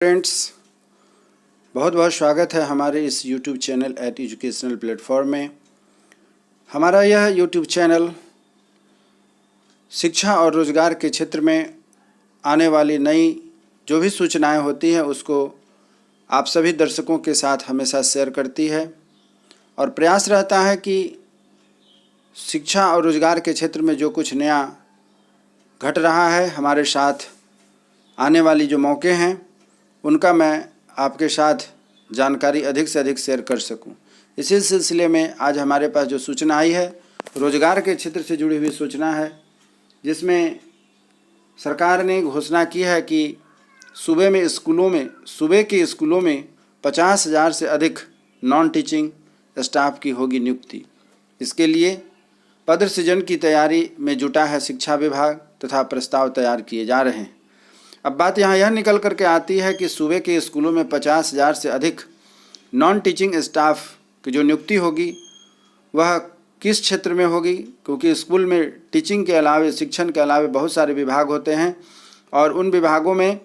Friends, बहुत बहुत स्वागत है हमारे इस YouTube चैनल एजुकेशनल प्लेटफॉर्म में। हमारा यह YouTube चैनल शिक्षा और रोज़गार के क्षेत्र में आने वाली नई जो भी सूचनाएं होती हैं उसको आप सभी दर्शकों के साथ हमेशा शेयर करती है और प्रयास रहता है कि शिक्षा और रोज़गार के क्षेत्र में जो कुछ नया घट रहा है, हमारे साथ आने वाली जो मौके हैं उनका मैं आपके साथ जानकारी अधिक से अधिक शेयर कर सकूं। इसी सिलसिले में आज हमारे पास जो सूचना आई है रोज़गार के क्षेत्र से जुड़ी हुई सूचना है, जिसमें सरकार ने घोषणा की है कि सूबे के स्कूलों में 50,000 से अधिक नॉन टीचिंग स्टाफ की होगी नियुक्ति। इसके लिए पद सृजन की तैयारी में जुटा है शिक्षा विभाग तथा प्रस्ताव तैयार किए जा रहे हैं। अब बात यहाँ यह निकल करके आती है कि सूबे के स्कूलों में 50,000 से अधिक नॉन टीचिंग स्टाफ की जो नियुक्ति होगी वह किस क्षेत्र में होगी, क्योंकि स्कूल में टीचिंग के अलावे, शिक्षण के अलावे बहुत सारे विभाग होते हैं और उन विभागों में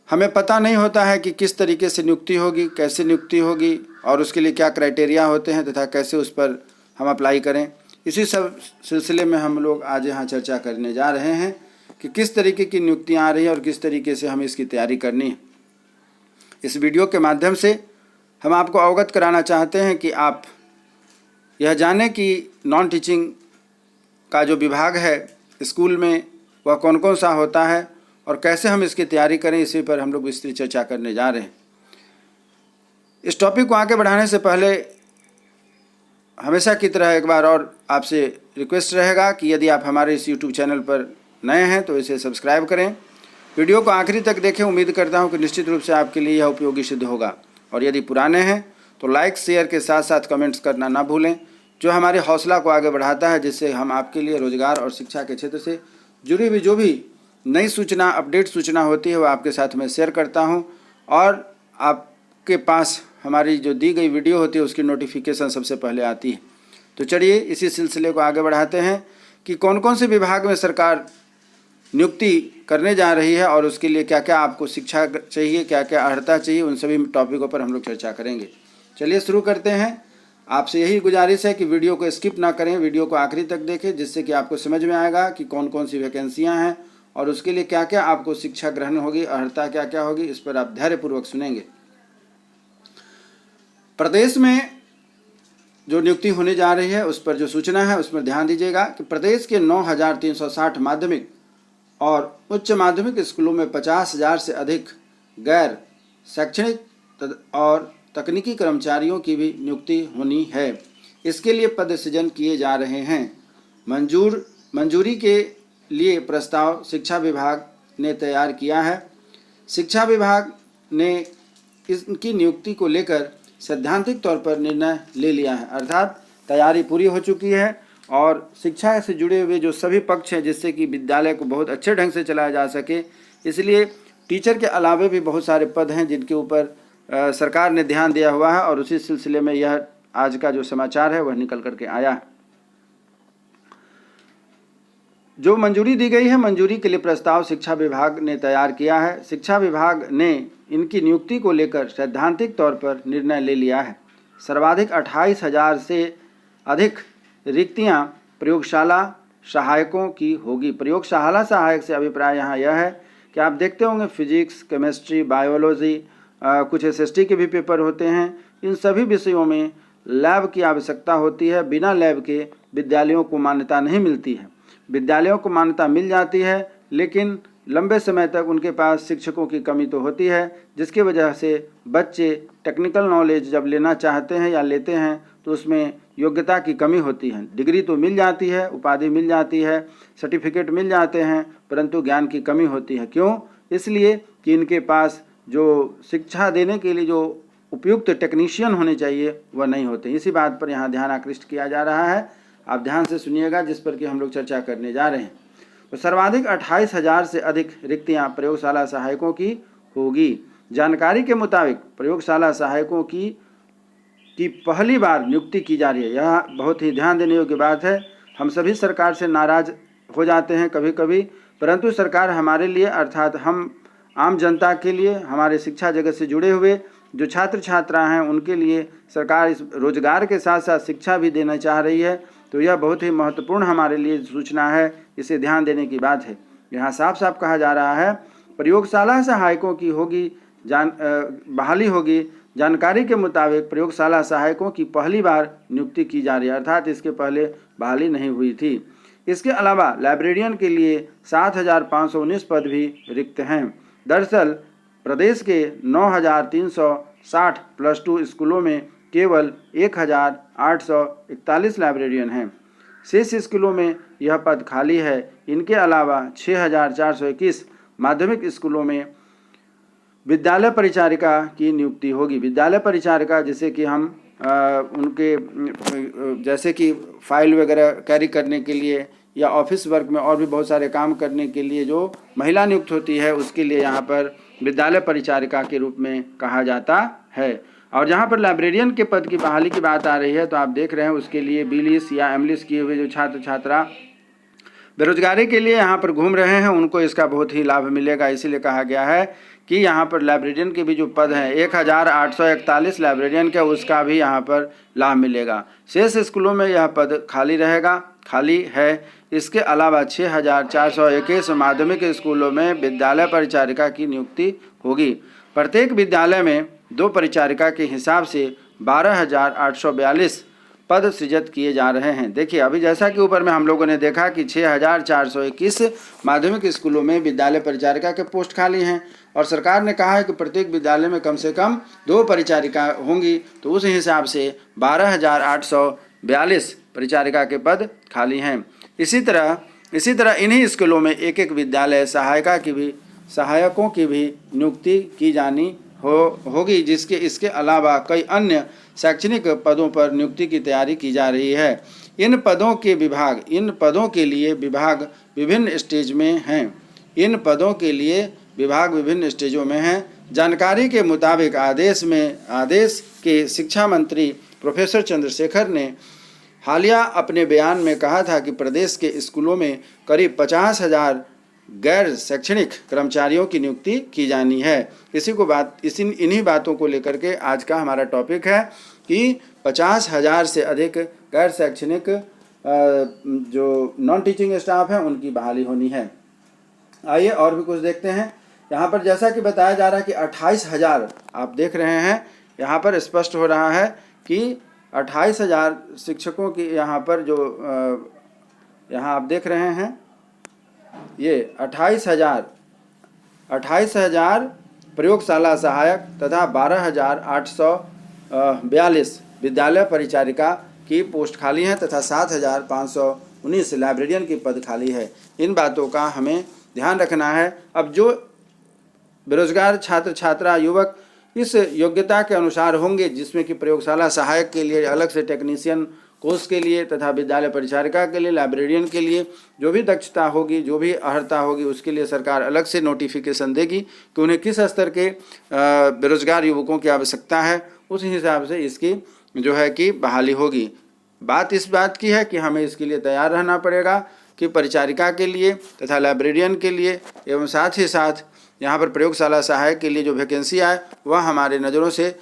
हमें पता नहीं होता है कि किस तरीके से नियुक्ति होगी, कैसे नियुक्ति होगी और उसके लिए क्या क्राइटेरिया होते हैं तथा कैसे उस पर हम अप्लाई करें। इसी सब सिलसिले में हम लोग आज यहाँ चर्चा करने जा रहे हैं कि किस तरीके की नियुक्तियाँ आ रही हैं और किस तरीके से हमें इसकी तैयारी करनी है। इस वीडियो के माध्यम से हम आपको अवगत कराना चाहते हैं कि आप यह जानें कि नॉन टीचिंग का जो विभाग है स्कूल में वह कौन कौन सा होता है और कैसे हम इसकी तैयारी करें। इसी पर हम लोग विस्तृत चर्चा करने जा रहे हैं। इस टॉपिक को आगे बढ़ाने से पहले हमेशा की तरह एक बार और आपसे रिक्वेस्ट रहेगा कि यदि आप हमारे इस YouTube चैनल पर नए हैं तो इसे सब्सक्राइब करें। वीडियो को आखिरी तक देखें। उम्मीद करता हूं कि निश्चित रूप से आपके लिए यह उपयोगी सिद्ध होगा। और यदि पुराने हैं तो लाइक शेयर के साथ साथ कमेंट्स करना ना भूलें, जो हमारे हौसला को आगे बढ़ाता है, जिससे हम आपके लिए रोजगार और शिक्षा के क्षेत्र से जुड़ी हुई जो भी नई सूचना, अपडेट सूचना होती है वो आपके साथ मैं शेयर करता हूँ और आपके पास हमारी जो दी गई वीडियो होती है उसकी नोटिफिकेशन सबसे पहले आती है। तो चलिए इसी सिलसिले को आगे बढ़ाते हैं कि कौन कौन से विभाग में सरकार नियुक्ति करने जा रही है और उसके लिए क्या क्या आपको शिक्षा चाहिए, क्या क्या अर्हता चाहिए, उन सभी टॉपिकों पर हम लोग चर्चा करेंगे। चलिए शुरू करते हैं। आपसे यही गुजारिश है कि वीडियो को स्किप ना करें, वीडियो को आखिरी तक देखें, जिससे कि आपको समझ में आएगा कि कौन कौन सी वैकेंसियां हैं और उसके लिए क्या क्या आपको शिक्षा ग्रहण होगी, अर्हता क्या क्या होगी, इस पर आप धैर्यपूर्वक सुनेंगे। प्रदेश में जो नियुक्ति होने जा रही है उस पर जो सूचना है उसमें ध्यान दीजिएगा कि प्रदेश के 9,360 माध्यमिक और उच्च माध्यमिक स्कूलों में 50,000 से अधिक गैर शैक्षणिक और तकनीकी कर्मचारियों की भी नियुक्ति होनी है। इसके लिए पद सृजन किए जा रहे हैं। मंजूरी के लिए प्रस्ताव शिक्षा विभाग ने तैयार किया है। शिक्षा विभाग ने इनकी नियुक्ति को लेकर सैद्धांतिक तौर पर निर्णय ले लिया है, अर्थात तैयारी पूरी हो चुकी है और शिक्षा से जुड़े हुए जो सभी पक्ष हैं, जिससे कि विद्यालय को बहुत अच्छे ढंग से चलाया जा सके, इसलिए टीचर के अलावे भी बहुत सारे पद हैं जिनके ऊपर सरकार ने ध्यान दिया हुआ है और उसी सिलसिले में यह आज का जो समाचार है वह निकल करके आया है। जो मंजूरी दी गई है, मंजूरी के लिए प्रस्ताव शिक्षा विभाग ने तैयार किया है। शिक्षा विभाग ने इनकी नियुक्ति को लेकर सैद्धांतिक तौर पर निर्णय ले लिया है। सर्वाधिक 28,000 से अधिक रिक्तियां प्रयोगशाला सहायकों की होगी। प्रयोगशाला सहायक से अभिप्राय यहाँ यह है कि आप देखते होंगे फिजिक्स, केमिस्ट्री, बायोलॉजी, कुछ एसएसटी के भी पेपर होते हैं। इन सभी विषयों में लैब की आवश्यकता होती है। बिना लैब के विद्यालयों को मान्यता नहीं मिलती है। विद्यालयों को मान्यता मिल जाती है लेकिन लंबे समय तक उनके पास शिक्षकों की कमी तो होती है, जिसकी वजह से बच्चे टेक्निकल नॉलेज जब लेना चाहते हैं या लेते हैं तो उसमें योग्यता की कमी होती है। डिग्री तो मिल जाती है, उपाधि मिल जाती है, सर्टिफिकेट मिल जाते हैं, परंतु ज्ञान की कमी होती है। क्यों? इसलिए कि इनके पास जो शिक्षा देने के लिए जो उपयुक्त टेक्नीशियन होने चाहिए वह नहीं होते। इसी बात पर यहाँ ध्यान आकृष्ट किया जा रहा है। आप ध्यान से सुनिएगा, जिस पर कि हम लोग चर्चा करने जा रहे हैं। तो सर्वाधिक 28,000 से अधिक रिक्तियां प्रयोगशाला सहायकों की होगी। जानकारी के मुताबिक प्रयोगशाला सहायकों की पहली बार नियुक्ति की जा रही है। यह बहुत ही ध्यान देने योग्य बात है। हम सभी सरकार से नाराज हो जाते हैं कभी कभी, परंतु सरकार हमारे लिए, अर्थात हम आम जनता के लिए, हमारे शिक्षा जगत से जुड़े हुए जो छात्र छात्रा हैं उनके लिए सरकार इस रोजगार के साथ साथ शिक्षा भी देना चाह रही है। तो यह बहुत ही महत्वपूर्ण हमारे लिए सूचना है, इसे ध्यान देने की बात है। यहाँ साफ साफ कहा जा रहा है प्रयोगशाला सहायकों की बहाली होगी। जानकारी के मुताबिक प्रयोगशाला सहायकों की पहली बार नियुक्ति की जा रही है, अर्थात इसके पहले बहाली नहीं हुई थी। इसके अलावा लाइब्रेरियन के लिए 7,519 पद भी रिक्त हैं। दरअसल प्रदेश के 9,360 +2 स्कूलों में केवल 1,841 लाइब्रेरियन हैं। शेष स्कूलों में यह पद खाली है। इनके अलावा 6,421 माध्यमिक स्कूलों में विद्यालय परिचारिका की नियुक्ति होगी। विद्यालय परिचारिका जैसे कि हम उनके जैसे कि फाइल वगैरह कैरी करने के लिए या ऑफिस वर्क में और भी बहुत सारे काम करने के लिए जो महिला नियुक्त होती है उसके लिए यहाँ पर विद्यालय परिचारिका के रूप में कहा जाता है। और जहाँ पर लाइब्रेरियन के पद की बहाली की बात आ रही है तो आप देख रहे हैं उसके लिए बीलिस या एमलिस किए हुए जो छात्र छात्रा बेरोजगारी के लिए यहाँ पर घूम रहे हैं उनको इसका बहुत ही लाभ मिलेगा। इसीलिए कहा गया है कि यहाँ पर लाइब्रेरियन के भी जो पद हैं 1,841 लाइब्रेरियन के, उसका भी यहाँ पर लाभ मिलेगा। शेष स्कूलों में यह पद खाली है। इसके अलावा 6,421 माध्यमिक स्कूलों में विद्यालय परिचारिका की नियुक्ति होगी। प्रत्येक विद्यालय में 2 परिचारिका के हिसाब से 12,842 पद सृजित किए जा रहे हैं। देखिए अभी जैसा कि ऊपर में हम लोगों ने देखा कि 6,421 माध्यमिक स्कूलों में विद्यालय परिचारिका के पोस्ट खाली हैं और सरकार ने कहा है कि प्रत्येक विद्यालय में कम से कम 2 परिचारिका होंगी, तो उस हिसाब से 12,842 परिचारिका के पद खाली हैं। इसी तरह इन्हीं स्कूलों में एक एक विद्यालय सहायकों की भी नियुक्ति की जानी होगी, इसके अलावा कई अन्य शैक्षणिक पदों पर नियुक्ति की तैयारी की जा रही है। इन पदों के लिए विभाग विभिन्न स्टेजों में हैं। जानकारी के मुताबिक आदेश के शिक्षा मंत्री प्रोफेसर चंद्रशेखर ने हालिया अपने बयान में कहा था कि प्रदेश के स्कूलों में करीब 50,000 गैर शैक्षणिक कर्मचारियों की नियुक्ति की जानी है। इन्हीं बातों को लेकर के आज का हमारा टॉपिक है कि 50,000 से अधिक गैर शैक्षणिक जो नॉन टीचिंग स्टाफ हैं उनकी बहाली होनी है। आइए और भी कुछ देखते हैं। यहाँ पर जैसा कि बताया जा रहा है कि 28,000 आप देख रहे हैं, यहाँ पर स्पष्ट हो रहा है कि 28,000 शिक्षकों की यहाँ पर जो यहाँ आप देख रहे हैं ये 28,000 प्रयोगशाला सहायक तथा 12,842 विद्यालय परिचारिका की पोस्ट खाली हैं तथा 7,519 लाइब्रेरियन की पद खाली है। इन बातों का हमें ध्यान रखना है। अब जो बेरोजगार छात्र छात्रा युवक इस योग्यता के अनुसार होंगे, जिसमें कि प्रयोगशाला सहायक के लिए अलग से टेक्नीशियन कोर्स के लिए तथा विद्यालय परिचारिका के लिए, लाइब्रेरियन के लिए जो भी दक्षता होगी, जो भी अर्हता होगी, उसके लिए सरकार अलग से नोटिफिकेशन देगी कि उन्हें किस स्तर के बेरोजगार युवकों की आवश्यकता है। उस हिसाब से इसकी जो है कि बहाली होगी। बात इस बात की है कि हमें इसके लिए तैयार रहना पड़ेगा कि परिचारिका के लिए तथा लाइब्रेरियन के लिए एवं साथ ही साथ यहाँ पर प्रयोगशाला सहायक के लिए जो वैकेंसी आए वह हमारे नज़रों से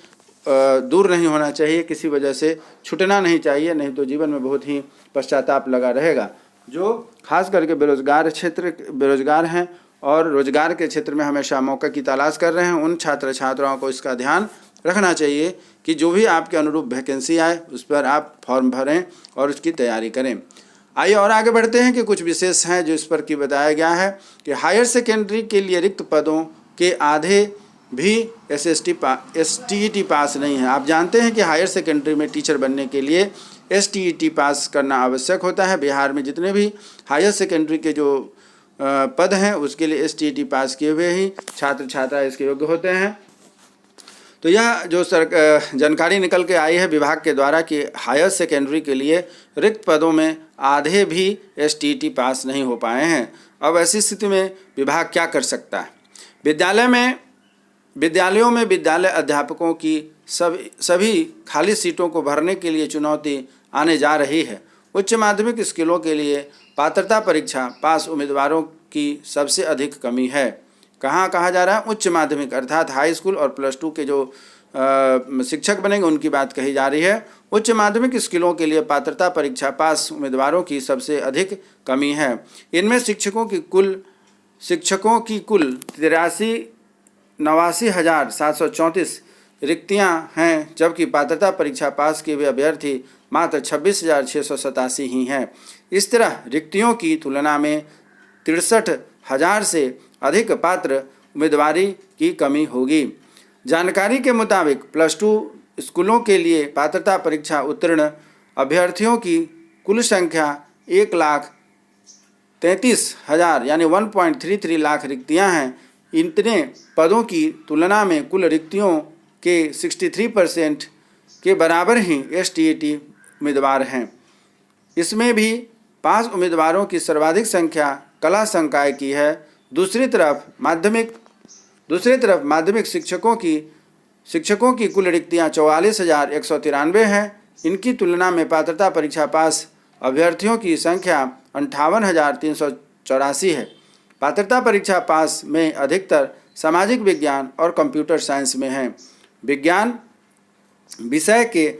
दूर नहीं होना चाहिए, किसी वजह से छूटना नहीं चाहिए, नहीं तो जीवन में बहुत ही पश्चाताप लगा रहेगा। जो खास करके बेरोजगार हैं और रोजगार के क्षेत्र में हमेशा मौका की तलाश कर रहे हैं, उन छात्र छात्राओं को इसका ध्यान रखना चाहिए कि जो भी आपके अनुरूप वैकेंसी आए उस पर आप फॉर्म भरें और उसकी तैयारी करें। आइए और आगे बढ़ते हैं कि कुछ विशेष हैं जो इस पर की बताया गया है कि हायर सेकेंडरी के लिए रिक्त पदों के आधे भी STET पास नहीं है। आप जानते हैं कि हायर सेकेंडरी में टीचर बनने के लिए STET पास करना आवश्यक होता है। बिहार में जितने भी हायर सेकेंडरी के जो पद हैं उसके लिए STET पास किए हुए ही छात्र छात्रा इसके योग्य होते हैं। तो यह जो जानकारी निकल के आई है विभाग के द्वारा कि हायर सेकेंडरी के लिए रिक्त पदों में आधे भी STET पास नहीं हो पाए हैं। अब ऐसी स्थिति में विभाग क्या कर सकता है? विद्यालयों में विद्यालय अध्यापकों की सभी खाली सीटों को भरने के लिए चुनौती आने जा रही है। उच्च माध्यमिक स्कूलों के लिए पात्रता परीक्षा पास उम्मीदवारों की सबसे अधिक कमी है। कहाँ कहा जा रहा है? उच्च माध्यमिक अर्थात हाई स्कूल और +2 के जो शिक्षक बनेंगे उनकी बात कही जा रही है। उच्च माध्यमिक स्कूलों के लिए पात्रता परीक्षा पास उम्मीदवारों की सबसे अधिक कमी है। इनमें शिक्षकों की कुल 89,734 रिक्तियां हैं, जबकि पात्रता परीक्षा पास किए हुए अभ्यर्थी मात्र 26,687 ही हैं। इस तरह रिक्तियों की तुलना में 63,000 से अधिक पात्र उम्मीदवारी की कमी होगी। जानकारी के मुताबिक +2 स्कूलों के लिए पात्रता परीक्षा उत्तीर्ण अभ्यर्थियों की कुल संख्या 1,33,000 यानी 1.33 लाख रिक्तियां हैं। इतने पदों की तुलना में कुल रिक्तियों के 63% के बराबर ही STET उम्मीदवार हैं। इसमें भी 5 उम्मीदवारों की सर्वाधिक संख्या कला संकाय की है। दूसरी तरफ माध्यमिक शिक्षकों की कुल रिक्तियां 44,193 हैं। इनकी तुलना में पात्रता परीक्षा पास अभ्यर्थियों की संख्या 58,384 है। पात्रता परीक्षा पास में अधिकतर सामाजिक विज्ञान और कंप्यूटर साइंस में हैं। विज्ञान विषय के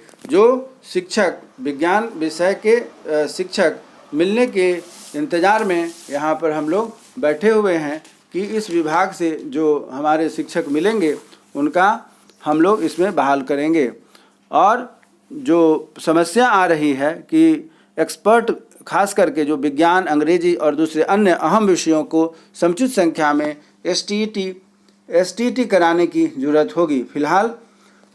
शिक्षक मिलने के इंतज़ार में यहाँ पर हम लोग बैठे हुए हैं कि इस विभाग से जो हमारे शिक्षक मिलेंगे उनका हम लोग इसमें बहाल करेंगे। और जो समस्या आ रही है कि एक्सपर्ट खास करके जो विज्ञान, अंग्रेजी और दूसरे अन्य अहम विषयों को समुचित संख्या में STET कराने की ज़रूरत होगी। फिलहाल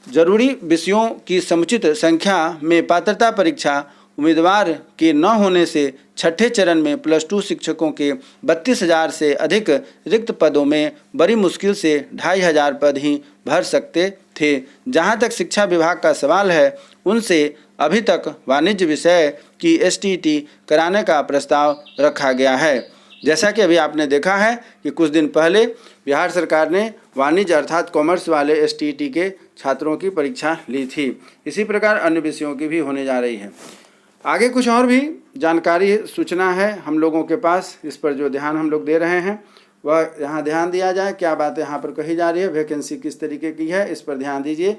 जरूरी विषयों की समुचित संख्या में पात्रता परीक्षा उम्मीदवार के न होने से छठे चरण में +2 शिक्षकों के 32,000 से अधिक रिक्त पदों में बड़ी मुश्किल से 2,500 पद ही भर सकते थे। जहां तक शिक्षा विभाग का सवाल है, उनसे अभी तक वाणिज्य विषय की STET कराने का प्रस्ताव रखा गया है। जैसा कि अभी आपने देखा है कि कुछ दिन पहले बिहार सरकार ने वाणिज्य अर्थात कॉमर्स वाले STET के छात्रों की परीक्षा ली थी। इसी प्रकार अन्य विषयों की भी होने जा रही है। आगे कुछ और भी जानकारी सूचना है हम लोगों के पास, इस पर जो ध्यान हम लोग दे रहे हैं वह यहाँ ध्यान दिया जाए। क्या बातें यहाँ पर कही जा रही है, वैकेंसी किस तरीके की है, इस पर ध्यान दीजिए।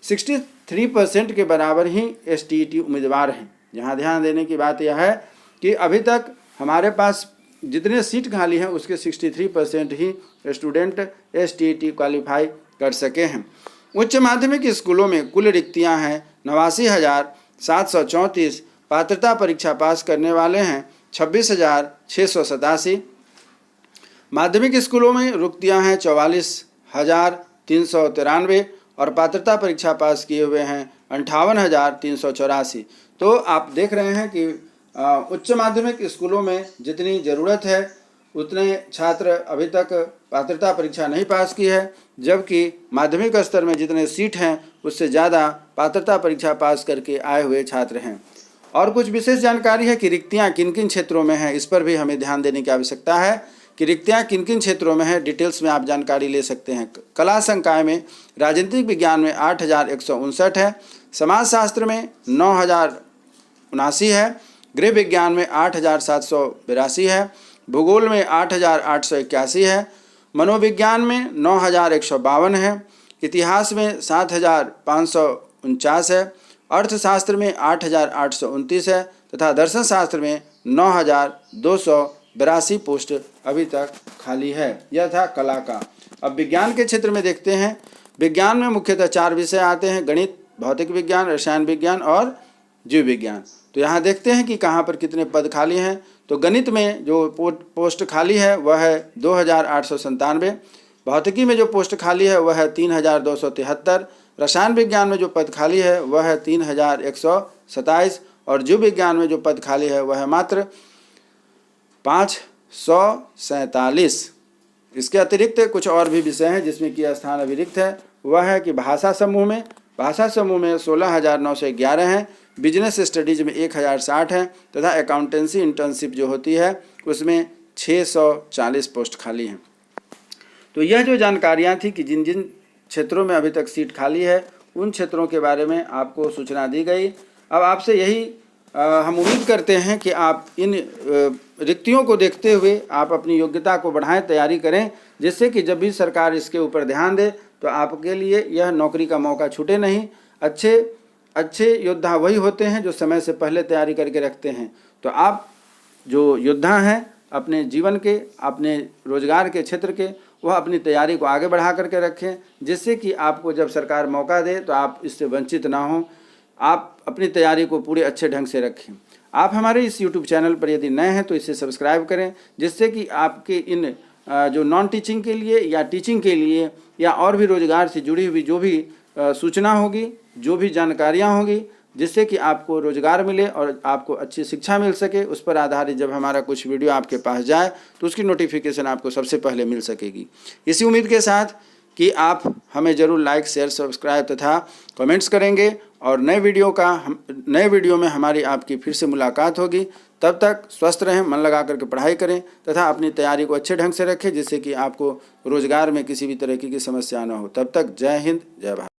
63% के बराबर ही STET उम्मीदवार हैं। यहाँ ध्यान देने की बात यह है कि अभी तक हमारे पास जितने सीट खाली हैं उसके 63% ही स्टूडेंट STET क्वालिफाई कर सके हैं। उच्च माध्यमिक स्कूलों में कुल रिक्तियां हैं 89,734। पात्रता परीक्षा पास करने वाले हैं 26,687। माध्यमिक स्कूलों में रिक्तियां हैं 44,393 और पात्रता परीक्षा पास किए हुए हैं 58,384। तो आप देख रहे हैं कि उच्च माध्यमिक स्कूलों में जितनी ज़रूरत है उतने छात्र अभी तक पात्रता परीक्षा नहीं पास की है, जबकि माध्यमिक स्तर में जितने सीट हैं उससे ज़्यादा पात्रता परीक्षा पास करके आए हुए छात्र हैं। और कुछ विशेष जानकारी है कि रिक्तियाँ किन किन क्षेत्रों में हैं, इस पर भी हमें ध्यान देने की आवश्यकता है कि रिक्तियाँ किन किन क्षेत्रों में हैं। डिटेल्स में आप जानकारी ले सकते हैं। कला संकाय में राजनीतिक विज्ञान में 8,159 है, समाजशास्त्र में 9,079 है, गृह विज्ञान में 8,782 है, भूगोल में 8,881 है, मनोविज्ञान में 9,152 है, इतिहास में 7,549 है, अर्थशास्त्र में 8,829 है तथा दर्शन शास्त्र में 9,282 पोस्ट अभी तक खाली है। यह था कला का। अब विज्ञान के क्षेत्र में देखते हैं। विज्ञान में मुख्यतः 4 विषय आते हैं: गणित, भौतिक विज्ञान, रसायन विज्ञान और जीव विज्ञान। तो यहाँ देखते हैं कि कहाँ पर कितने पद खाली हैं। तो गणित में जो पोस्ट खाली है वह है 2,897, भौतिकी में जो पोस्ट खाली है वह है 3,273, रसायन विज्ञान में जो पद खाली है वह है 3,127 और जीव विज्ञान में जो पद खाली है वह है मात्र 547। इसके अतिरिक्त कुछ और भी विषय हैं जिसमें कि स्थान अभी रिक्त है। वह है कि भाषा समूह में 16,911 हैं, बिजनेस स्टडीज़ में 1,060 हैं तथा अकाउंटेंसी इंटर्नशिप जो होती है उसमें 640 पोस्ट खाली हैं। तो यह जो जानकारियाँ थी कि जिन जिन क्षेत्रों में अभी तक सीट खाली है उन क्षेत्रों के बारे में आपको सूचना दी गई। अब आपसे यही हम उम्मीद करते हैं कि आप इन रिक्तियों को देखते हुए आप अपनी योग्यता को बढ़ाएं, तैयारी करें, जिससे कि जब भी सरकार इसके ऊपर ध्यान दे तो आपके लिए यह नौकरी का मौका छूटे नहीं। अच्छे योद्धा वही होते हैं जो समय से पहले तैयारी करके रखते हैं। तो आप जो योद्धा हैं अपने जीवन के, अपने रोजगार के क्षेत्र के, वह अपनी तैयारी को आगे बढ़ा करके रखें, जिससे कि आपको जब सरकार मौका दे तो आप इससे वंचित ना हों। आप अपनी तैयारी को पूरे अच्छे ढंग से रखें। आप हमारे इस YouTube चैनल पर यदि नए हैं तो इसे सब्सक्राइब करें, जिससे कि आपके इन जो नॉन टीचिंग के लिए या टीचिंग के लिए या और भी रोजगार से जुड़ी हुई जो भी सूचना होगी, जो भी जानकारियाँ होंगी, जिससे कि आपको रोजगार मिले और आपको अच्छी शिक्षा मिल सके, उस पर आधारित जब हमारा कुछ वीडियो आपके पास जाए तो उसकी नोटिफिकेशन आपको सबसे पहले मिल सकेगी। इसी उम्मीद के साथ कि आप हमें ज़रूर लाइक, शेयर, सब्सक्राइब तथा कमेंट्स करेंगे और नए वीडियो में हमारी आपकी फिर से मुलाकात होगी। तब तक स्वस्थ रहें, मन लगा करके पढ़ाई करें तथा अपनी तैयारी को अच्छे ढंग से रखें, जिससे कि आपको रोजगार में किसी भी तरह की समस्या न हो। तब तक जय हिंद, जय भारत।